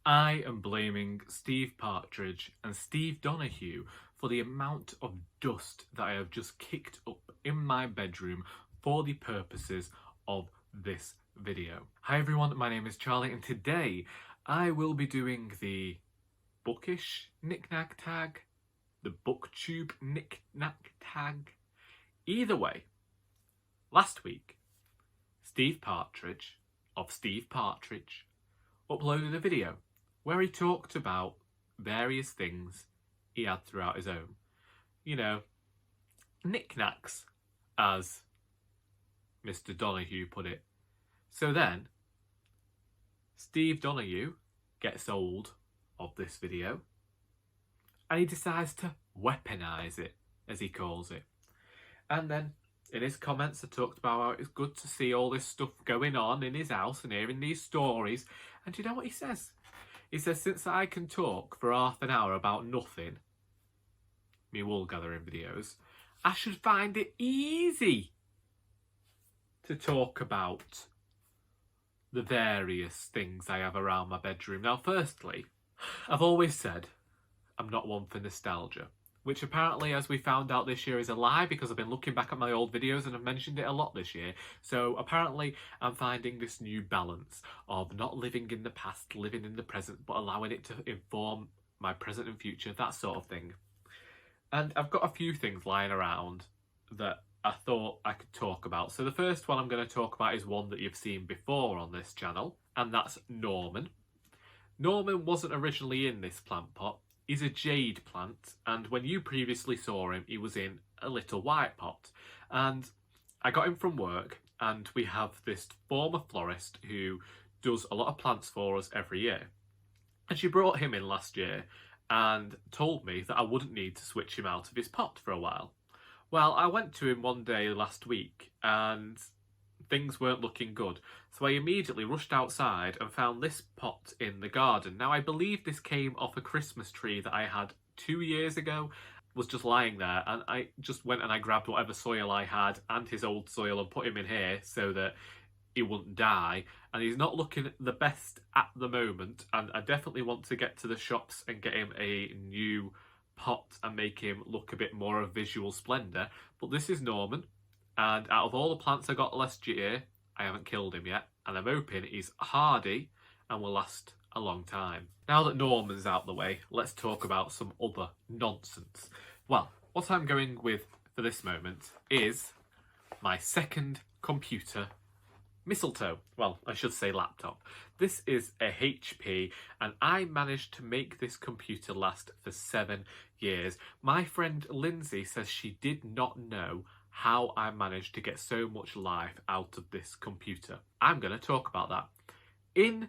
I am blaming Steve Partridge and Steve Donahue for the amount of dust that I have just kicked up in my bedroom for the purposes of this video. Hi everyone, my name is Charlie and today I will be doing the bookish knick-knack tag, the Booktube knick-knack tag. Either way, last week, Steve Partridge of Steve Partridge uploaded a video where he talked about various things he had throughout his home. You know, knick-knacks, as Mr. Donahue put it. So then, Steve Donahue gets hold of this video and he decides to weaponise it, as he calls it. And then in his comments I talked about how it's good to see all this stuff going on in his house and hearing these stories. And do you know what he says? He says, since I can talk for half an hour about nothing, me wool gathering videos, I should find it easy to talk about the various things I have around my bedroom. Now, firstly, I've always said I'm not one for nostalgia, which apparently, as we found out this year, is a lie because I've been looking back at my old videos and I've mentioned it a lot this year. So apparently I'm finding this new balance of not living in the past, living in the present, but allowing it to inform my present and future, that sort of thing. And I've got a few things lying around that I thought I could talk about. So the first one I'm going to talk about is one that you've seen before on this channel, and that's Norman. Norman wasn't originally in this plant pot. He's a jade plant, and when you previously saw him, he was in a little white pot. And I got him from work, and we have this former florist who does a lot of plants for us every year. And she brought him in last year and told me that I wouldn't need to switch him out of his pot for a while. Well, I went to him one day last week, and things weren't looking good. So I immediately rushed outside and found this pot in the garden. Now, I believe this came off a Christmas tree that I had 2 years ago. It was just lying there, and I just went and I grabbed whatever soil I had and his old soil and put him in here so that he wouldn't die. And he's not looking the best at the moment, and I definitely want to get to the shops and get him a new pot and make him look a bit more of visual splendour. But this is Norman. And out of all the plants I got last year, I haven't killed him yet. And I'm hoping he's hardy and will last a long time. Now that Norman's out the way, let's talk about some other nonsense. Well, what I'm going with for this moment is my second computer, mistletoe. Well, I should say laptop. This is a HP, and I managed to make this computer last for 7 years. My friend Lindsay says she did not know how I managed to get so much life out of this computer. I'm going to talk about that. In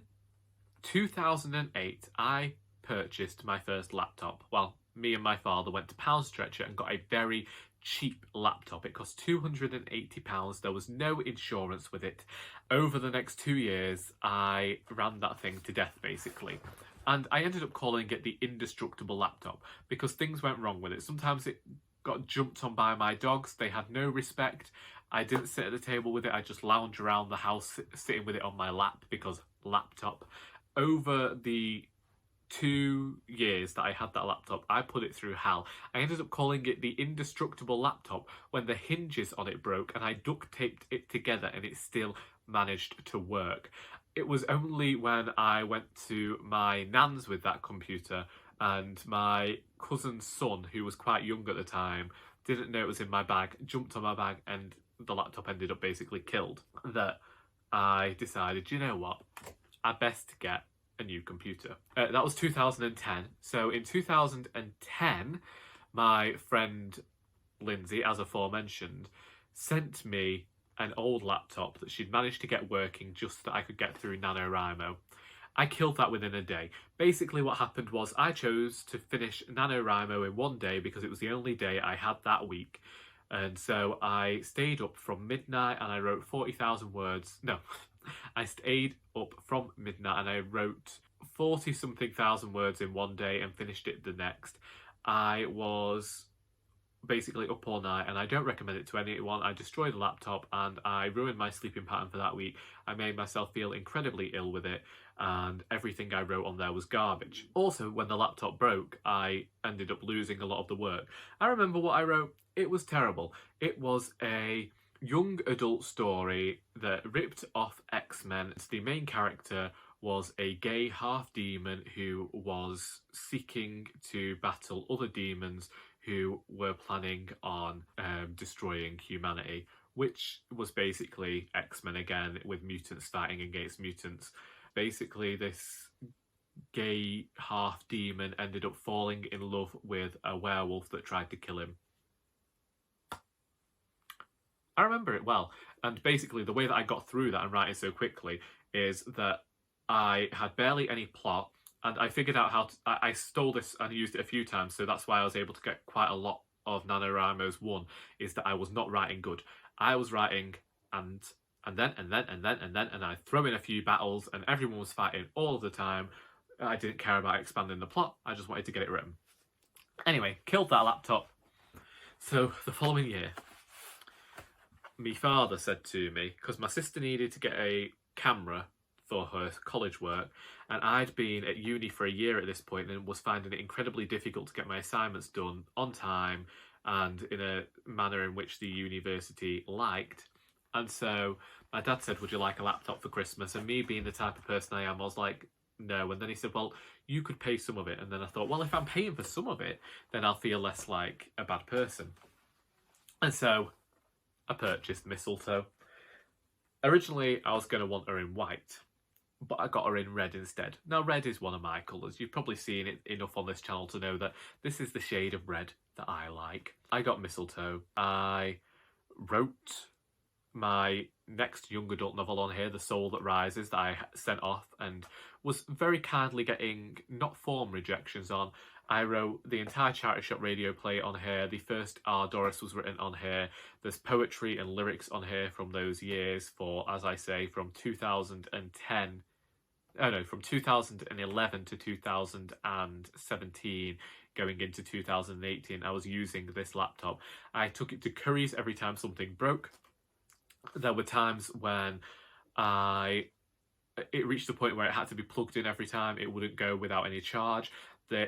2008, I purchased my first laptop. Well, me and my father went to Pound Stretcher and got a very cheap laptop. It cost £280. There was no insurance with it. Over the next 2 years, I ran that thing to death, basically. And I ended up calling it the indestructible laptop because things went wrong with it. Sometimes it got jumped on by my dogs. They had no respect. I didn't sit at the table with it. I just lounged around the house sitting with it on my lap because laptop. Over the 2 years that I had that laptop, I put it through hell. I ended up calling it the indestructible laptop when the hinges on it broke and I duct taped it together and it still managed to work. It was only when I went to my nan's with that computer and my cousin's son, who was quite young at the time, didn't know it was in my bag, jumped on my bag and the laptop ended up basically killed, that I decided, you know what, I'd best get a new computer. That was 2010. So in 2010, my friend Lindsay, as aforementioned, sent me an old laptop that she'd managed to get working just that I could get through NaNoWriMo. I killed that within a day. Basically what happened was I chose to finish NaNoWriMo in one day because it was the only day I had that week. And so I stayed up from midnight and I wrote 40,000 words. No, I stayed up from midnight and I wrote 40-something thousand words in one day and finished it the next. I was basically up all night, and I don't recommend it to anyone. I destroyed the laptop and I ruined my sleeping pattern for that week. I made myself feel incredibly ill with it, and everything I wrote on there was garbage. Also, when the laptop broke, I ended up losing a lot of the work. I remember what I wrote. It was terrible. It was a young adult story that ripped off X-Men. The main character was a gay half-demon who was seeking to battle other demons who were planning on destroying humanity, which was basically X-Men again, with mutants fighting against mutants. Basically, this gay half-demon ended up falling in love with a werewolf that tried to kill him. I remember it well, and basically the way that I got through that and writing so quickly is that I had barely any plot, and I figured out how to... I stole this and used it a few times, so that's why I was able to get quite a lot of NaNoWriMo's. One is that I was not writing good. I was writing and then, and I throw in a few battles, and everyone was fighting all of the time. I didn't care about expanding the plot, I just wanted to get it written. Anyway, killed that laptop. So the following year, my father said to me, because my sister needed to get a camera for her college work, and I'd been at uni for a year at this point and was finding it incredibly difficult to get my assignments done on time and in a manner in which the university liked. And so my dad said, would you like a laptop for Christmas? And me being the type of person I am, I was like, no. And then he said, well, you could pay some of it. And then I thought, well, if I'm paying for some of it, then I'll feel less like a bad person. And so I purchased Mistletoe. Originally, I was going to want her in white, but I got her in red instead. Now, red is one of my colours. You've probably seen it enough on this channel to know that this is the shade of red that I like. I got Mistletoe. I wrote my next young adult novel on here, The Soul That Rises, that I sent off and was very kindly getting not form rejections on. I wrote the entire Charity Shop radio play on here. The first Our Doris was written on here. There's poetry and lyrics on here from those years for, as I say, from 2010. Oh no, from 2011 to 2017, going into 2018, I was using this laptop. I took it to Curry's every time something broke. There were times when it reached the point where it had to be plugged in every time. It wouldn't go without any charge.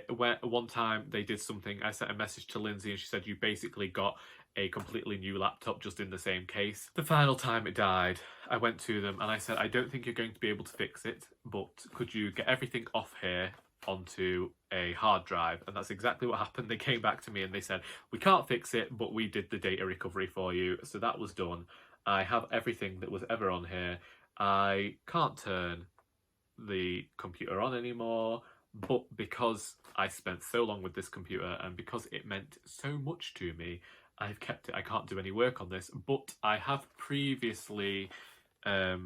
One time they did something, I sent a message to Lindsay and she said, you basically got a completely new laptop just in the same case. The final time it died, I went to them and I said, I don't think you're going to be able to fix it, but could you get everything off here onto a hard drive? And that's exactly what happened. They came back to me and they said, we can't fix it, but we did the data recovery for you. So that was done. I have everything that was ever on here. I can't turn the computer on anymore, but because I spent so long with this computer and because it meant so much to me, I've kept it. I can't do any work on this, but I have previously I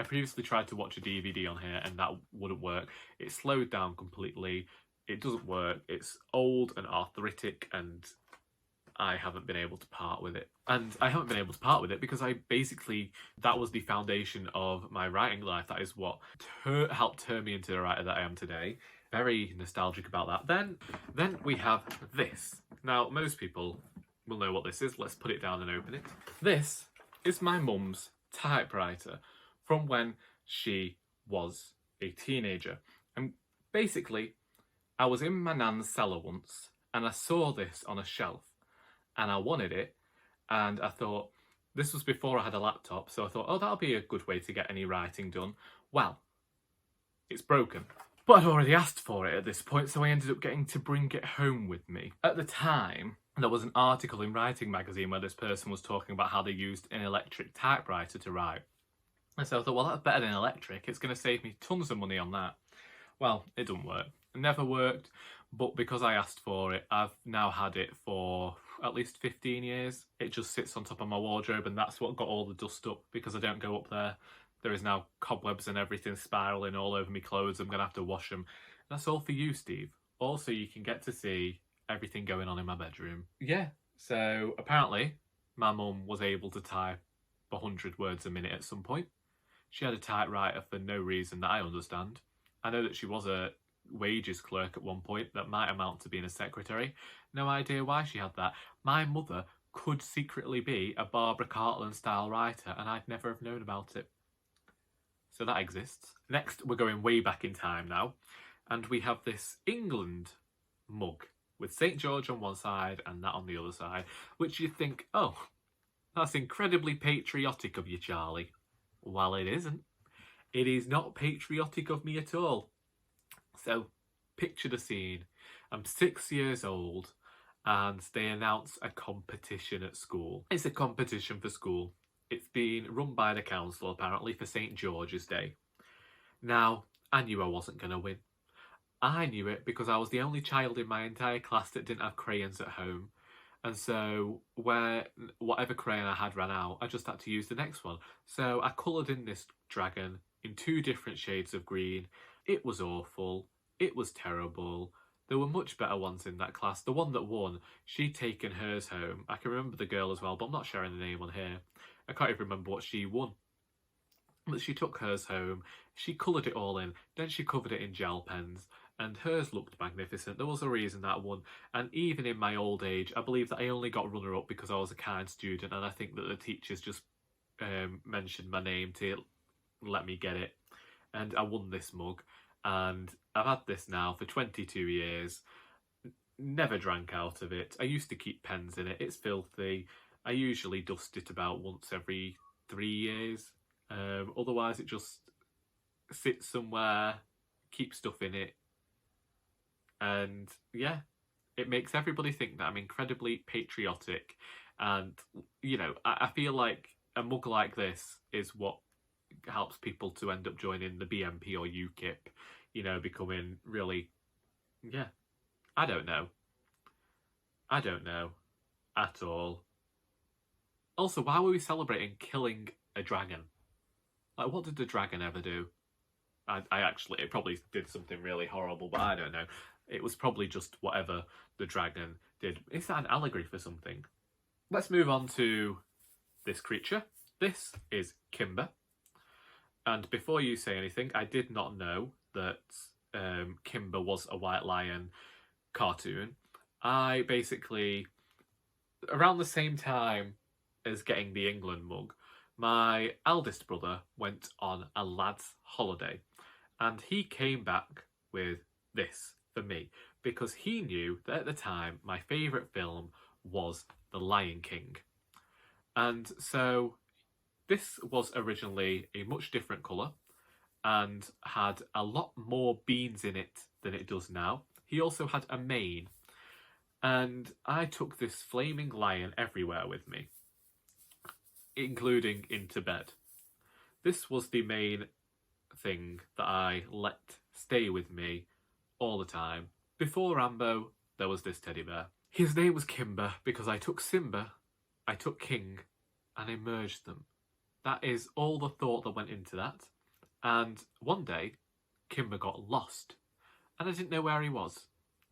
previously tried to watch a DVD on here and that wouldn't work. It slowed down completely. It doesn't work. It's old and arthritic and I haven't been able to part with it. And I haven't been able to part with it because that was the foundation of my writing life. That is what helped turn me into the writer that I am today. Very nostalgic about that. Then we have this. Now, most people will know what this is. Let's put it down and open it. This is my mum's typewriter from when she was a teenager. And basically, I was in my nan's cellar once and I saw this on a shelf and I wanted it. And I thought, this was before I had a laptop, so I thought, oh, that'll be a good way to get any writing done. Well, it's broken. But I'd already asked for it at this point, so I ended up getting to bring it home with me. At the time, there was an article in Writing Magazine where this person was talking about how they used an electric typewriter to write. And so I thought, well, that's better than electric. It's going to save me tons of money on that. Well, it doesn't work. It never worked, but because I asked for it, I've now had it for at least 15 years. It just sits on top of my wardrobe and that's what got all the dust up because I don't go up there. There is now cobwebs and everything spiralling all over my clothes. I'm going to have to wash them. That's all for you, Steve. Also, you can get to see everything going on in my bedroom. Yeah, so apparently my mum was able to type 100 words a minute at some point. She had a typewriter for no reason that I understand. I know that she was a wages clerk at one point that might amount to being a secretary. No idea why she had that. My mother could secretly be a Barbara Cartland style writer and I'd never have known about it. So that exists. Next, we're going way back in time now, and we have this England mug with St George on one side and that on the other side, which you think, oh, that's incredibly patriotic of you, Charlie. Well, it isn't. It is not patriotic of me at all. So, picture the scene. I'm 6 years old and they announce a competition at school. It's a competition for school. It's been run by the council, apparently, for St George's Day. Now, I knew I wasn't going to win. I knew it because I was the only child in my entire class that didn't have crayons at home. And so, whatever crayon I had ran out, I just had to use the next one. So I coloured in this dragon in 2 different shades of green. It was awful. It was terrible. There were much better ones in that class. The one that won, she'd taken hers home. I can remember the girl as well, but I'm not sharing the name on here. I can't even remember what she won. But she took hers home. She coloured it all in. Then she covered it in gel pens. And hers looked magnificent. There was a reason that I won. And even in my old age, I believe that I only got runner-up because I was a kind student. And I think that the teachers just mentioned my name to let me get it. And I won this mug. And I've had this now for 22 years. Never drank out of it. I used to keep pens in it. It's filthy. I usually dust it about once every 3 years. Otherwise, it just sits somewhere, keeps stuff in it. And yeah, it makes everybody think that I'm incredibly patriotic. And, you know, I feel like a mug like this is what helps people to end up joining the BNP or UKIP, you know, becoming really, yeah, I don't know at all. Also, why were we celebrating killing a dragon? Like, what did the dragon ever do? It probably did something really horrible, but I don't know. It was probably just whatever the dragon did. Is that an allegory for something? Let's move on to this creature. This is Kimber. And before you say anything, I did not know that Kimber was a White Lion cartoon. I basically, around the same time as getting the England mug, my eldest brother went on a lad's holiday and he came back with this for me because he knew that at the time my favourite film was The Lion King. And so this was originally a much different colour and had a lot more beans in it than it does now. He also had a mane. And I took this flaming lion everywhere with me, including into bed. This was the main thing that I let stay with me all the time. Before Rambo, there was this teddy bear. His name was Kimber because I took Simba, I took King, and I merged them. That is all the thought that went into that. And one day, Kimber got lost, and I didn't know where he was.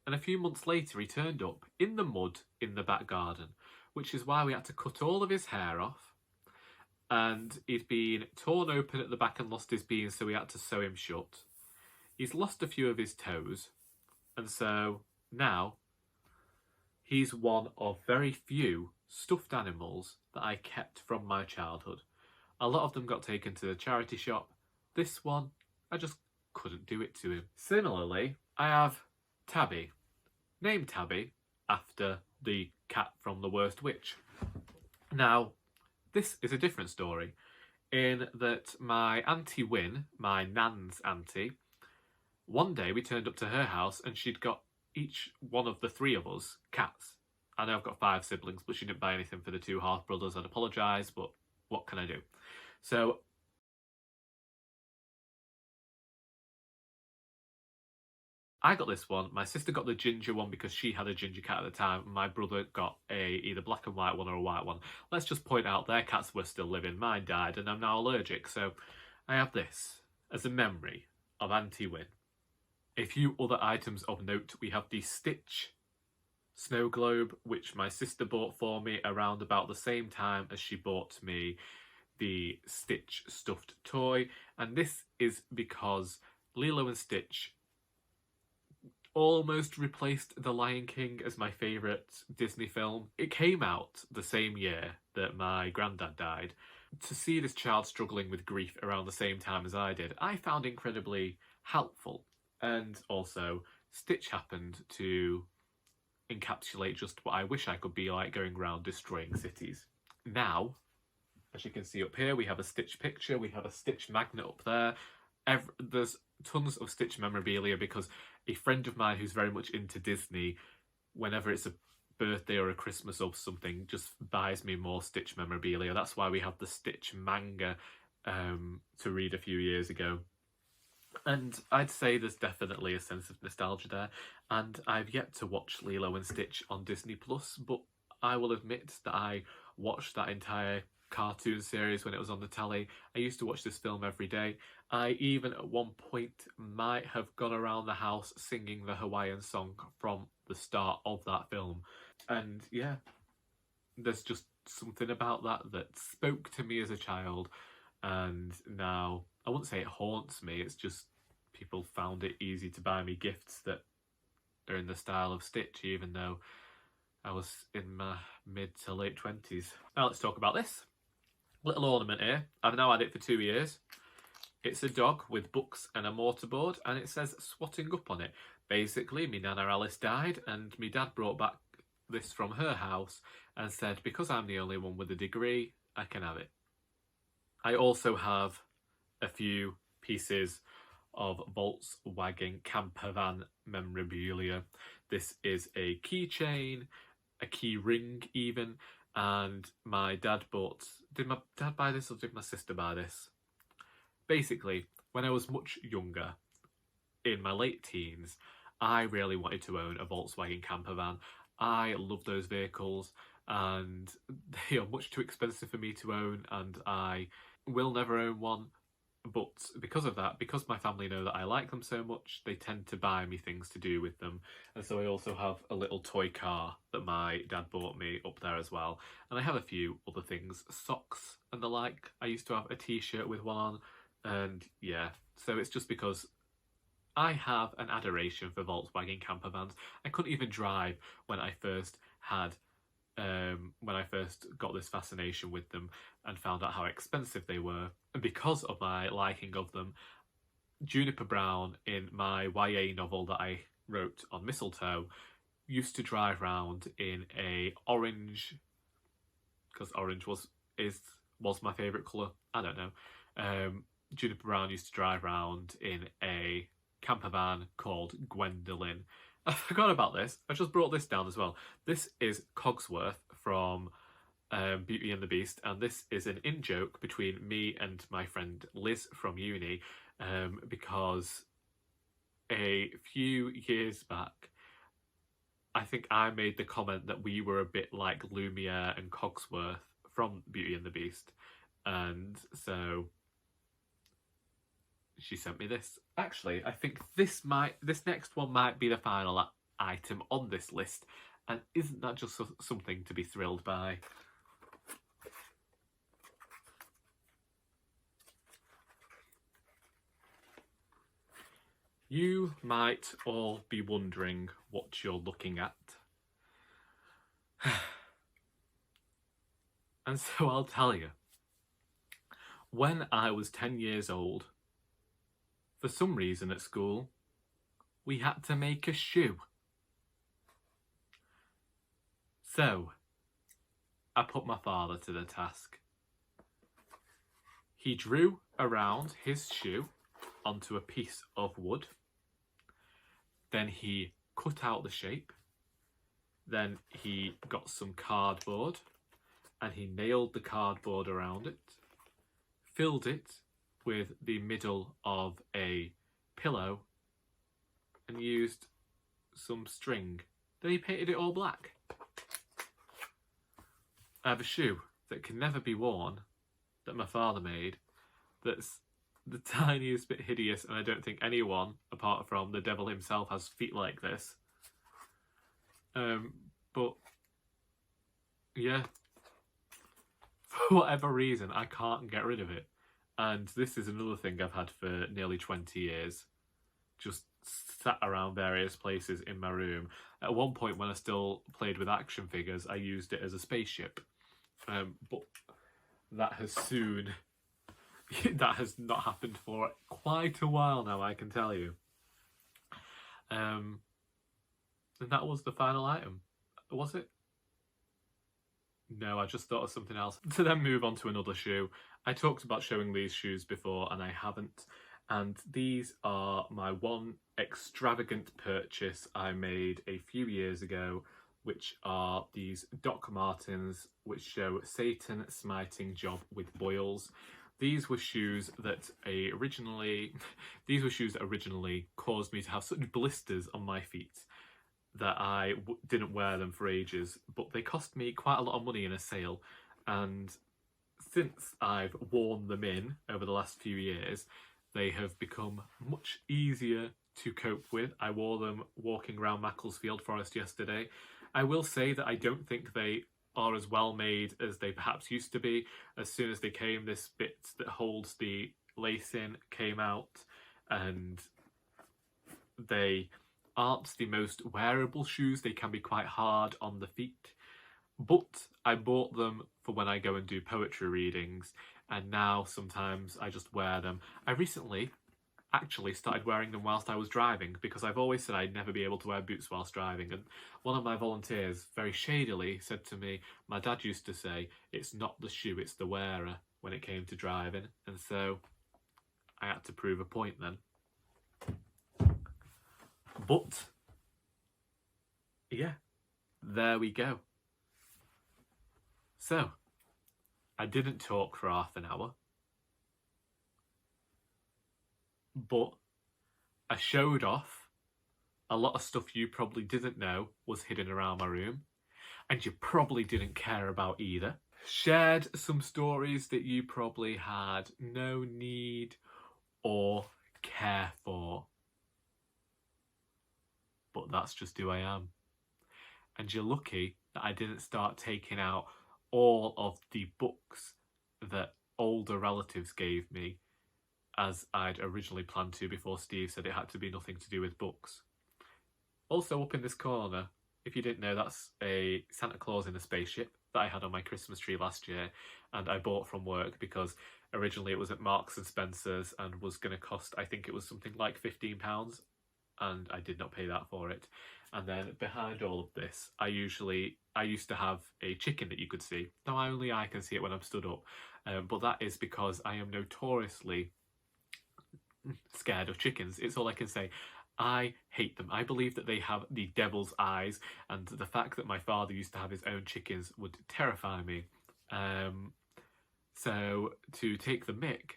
And a few months later, he turned up in the mud in the back garden, which is why we had to cut all of his hair off. And he'd been torn open at the back and lost his beans, so we had to sew him shut. He's lost a few of his toes, and so now he's one of very few stuffed animals that I kept from my childhood. A lot of them got taken to the charity shop. This one, I just couldn't do it to him. Similarly, I have Tabby, named Tabby after the cat from The Worst Witch. Now, this is a different story in that my Auntie Win, my nan's auntie, one day we turned up to her house and she'd got each one of the 3 of us cats. I know I've got 5 siblings, but she didn't buy anything for the 2 half brothers. I'd apologise, but what can I do? So I got this one. My sister got the ginger one because she had a ginger cat at the time. My brother got a either black and white one or a white one. Let's just point out their cats were still living. Mine died and I'm now allergic. So I have this as a memory of Auntie Win. A few other items of note. We have the Stitch snow globe, which my sister bought for me around about the same time as she bought me the Stitch stuffed toy. And this is because Lilo and Stitch almost replaced The Lion King as my favourite Disney film. It came out the same year that my granddad died. To see this child struggling with grief around the same time as I did, I found incredibly helpful. And also, Stitch happened to encapsulate just what I wish I could be like, going around destroying cities. Now, as you can see up here, we have a Stitch picture, we have a Stitch magnet up there. There's tons of Stitch memorabilia because a friend of mine who's very much into Disney, whenever it's a birthday or a Christmas or something, just buys me more Stitch memorabilia. That's why we have the Stitch manga to read a few years ago. And I'd say there's definitely a sense of nostalgia there. And I've yet to watch Lilo and Stitch on Disney Plus, but I will admit that I watched that entire cartoon series when it was on the telly. I used to watch this film every day. I even at one point might have gone around the house singing the Hawaiian song from the start of that film. And yeah, there's just something about that spoke to me as a child, and now I wouldn't say it haunts me, it's just people found it easy to buy me gifts that are in the style of Stitch, even though I was in my mid to late 20s. Now let's talk about this little ornament here. I've now had it for 2 years. It's a dog with books and a mortarboard, and it says swatting up on it. Basically, me Nana Alice died, and me dad brought back this from her house and said, because I'm the only one with a degree, I can have it. I also have a few pieces of Volkswagen camper van memorabilia. This is a keychain, a key ring even, and my dad bought... Did my dad buy this or did my sister buy this? Basically, when I was much younger, in my late teens, I really wanted to own a Volkswagen camper van. I love those vehicles, and they are much too expensive for me to own, and I will never own one. But because of that, because my family know that I like them so much, they tend to buy me things to do with them. And so I also have a little toy car that my dad bought me up there as well. And I have a few other things, socks and the like. I used to have a t-shirt with one on, and yeah. So it's just because I have an adoration for Volkswagen camper vans. I couldn't even drive when I first got this fascination with them and found out how expensive they were. And because of my liking of them, Juniper Brown, in my YA novel that I wrote on Mistletoe, used to drive around in a orange, because orange was my favourite colour, I don't know. Juniper Brown used to drive around in a camper van called Gwendolyn. I forgot about this. I just brought this down as well. This is Cogsworth from Beauty and the Beast, and this is an in-joke between me and my friend Liz from uni, because a few years back, I think I made the comment that we were a bit like Lumiere and Cogsworth from Beauty and the Beast, and so she sent me this. Actually, I think this next one might be the final item on this list, and isn't that just something to be thrilled by? You might all be wondering what you're looking at. And so I'll tell you. When I was 10 years old, for some reason at school, we had to make a shoe. So, I put my father to the task. He drew around his shoe onto a piece of wood. Then he cut out the shape. Then he got some cardboard and he nailed the cardboard around it, filled it with the middle of a pillow, and used some string. Then he painted it all black. I have a shoe that can never be worn that my father made that's the tiniest bit hideous, and I don't think anyone apart from the devil himself has feet like this. But yeah, for whatever reason I can't get rid of it. And this is another thing I've had for nearly 20 years. Just sat around various places in my room. At one point, when I still played with action figures, I used it as a spaceship. But that has soon... that has not happened for quite a while now, I can tell you. And that was the final item. Was it? No, I just thought of something else. To then move on to another shoe. I talked about showing these shoes before and I haven't. And these are my one extravagant purchase I made a few years ago, which are these Doc Martens, which show Satan smiting job with boils. These were shoes that originally caused me to have such blisters on my feet that I didn't wear them for ages, but they cost me quite a lot of money in a sale, and since I've worn them in over the last few years, they have become much easier to cope with. I wore them walking around Macclesfield Forest yesterday. I will say that I don't think they are as well made as they perhaps used to be. As soon as they came, this bit that holds the lace in came out, and they aren't the most wearable shoes. They can be quite hard on the feet, but I bought them for when I go and do poetry readings, and now sometimes I just wear them. I recently actually started wearing them whilst I was driving, because I've always said I'd never be able to wear boots whilst driving, and one of my volunteers very shadily said to me, my dad used to say, it's not the shoe, it's the wearer, when it came to driving, and so I had to prove a point then. But yeah, there we go. So I didn't talk for half an hour, but I showed off a lot of stuff you probably didn't know was hidden around my room, and you probably didn't care about either. Shared some stories that you probably had no need or care for. But that's just who I am. And you're lucky that I didn't start taking out all of the books that older relatives gave me, as I'd originally planned to before Steve said it had to be nothing to do with books. Also up in this corner, if you didn't know, that's a Santa Claus in a spaceship that I had on my Christmas tree last year, and I bought from work because originally it was at Marks and Spencer's and was going to cost, I think it was something like £15, and I did not pay that for it. And then behind all of this, I used to have a chicken that you could see. Now only I can see it when I'm stood up, but that is because I am notoriously scared of chickens. It's all I can say. I hate them. I believe that they have the devil's eyes, and the fact that my father used to have his own chickens would terrify me. So to take the mick,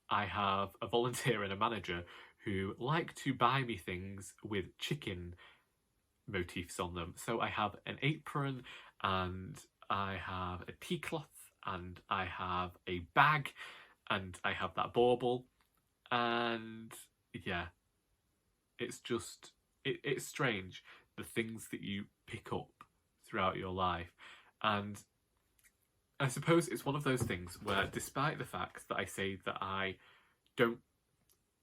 I have a volunteer and a manager who like to buy me things with chicken motifs on them. So I have an apron, and I have a tea cloth, and I have a bag, and I have that bauble, and yeah, it's just, it's strange, the things that you pick up throughout your life. And I suppose it's one of those things where, despite the fact that I say that I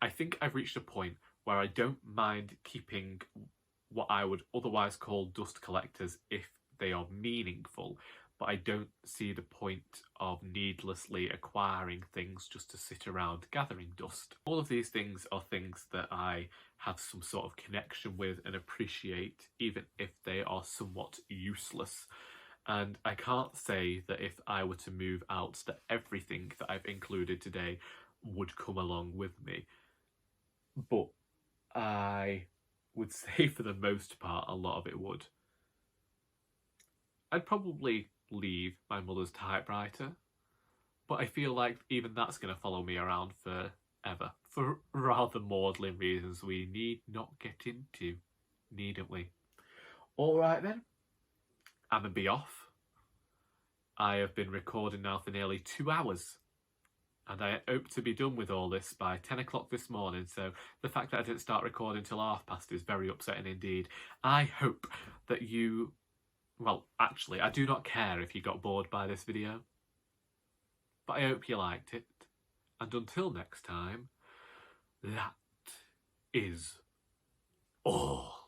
think I've reached a point where I don't mind keeping what I would otherwise call dust collectors if they are meaningful, but I don't see the point of needlessly acquiring things just to sit around gathering dust. All of these things are things that I have some sort of connection with and appreciate, even if they are somewhat useless. And I can't say that if I were to move out, that everything that I've included today would come along with me. But I would say for the most part, a lot of it would. I'd probably leave my mother's typewriter, but I feel like even that's going to follow me around forever, for rather maudlin reasons we need not get into, needn't we? Alright then, I'm gonna be off. I have been recording now for nearly 2 hours, and I hope to be done with all this by 10 o'clock this morning, so the fact that I didn't start recording till past is very upsetting indeed. I hope that you... Well, actually, I do not care if you got bored by this video, but I hope you liked it. And until next time, that is Oh.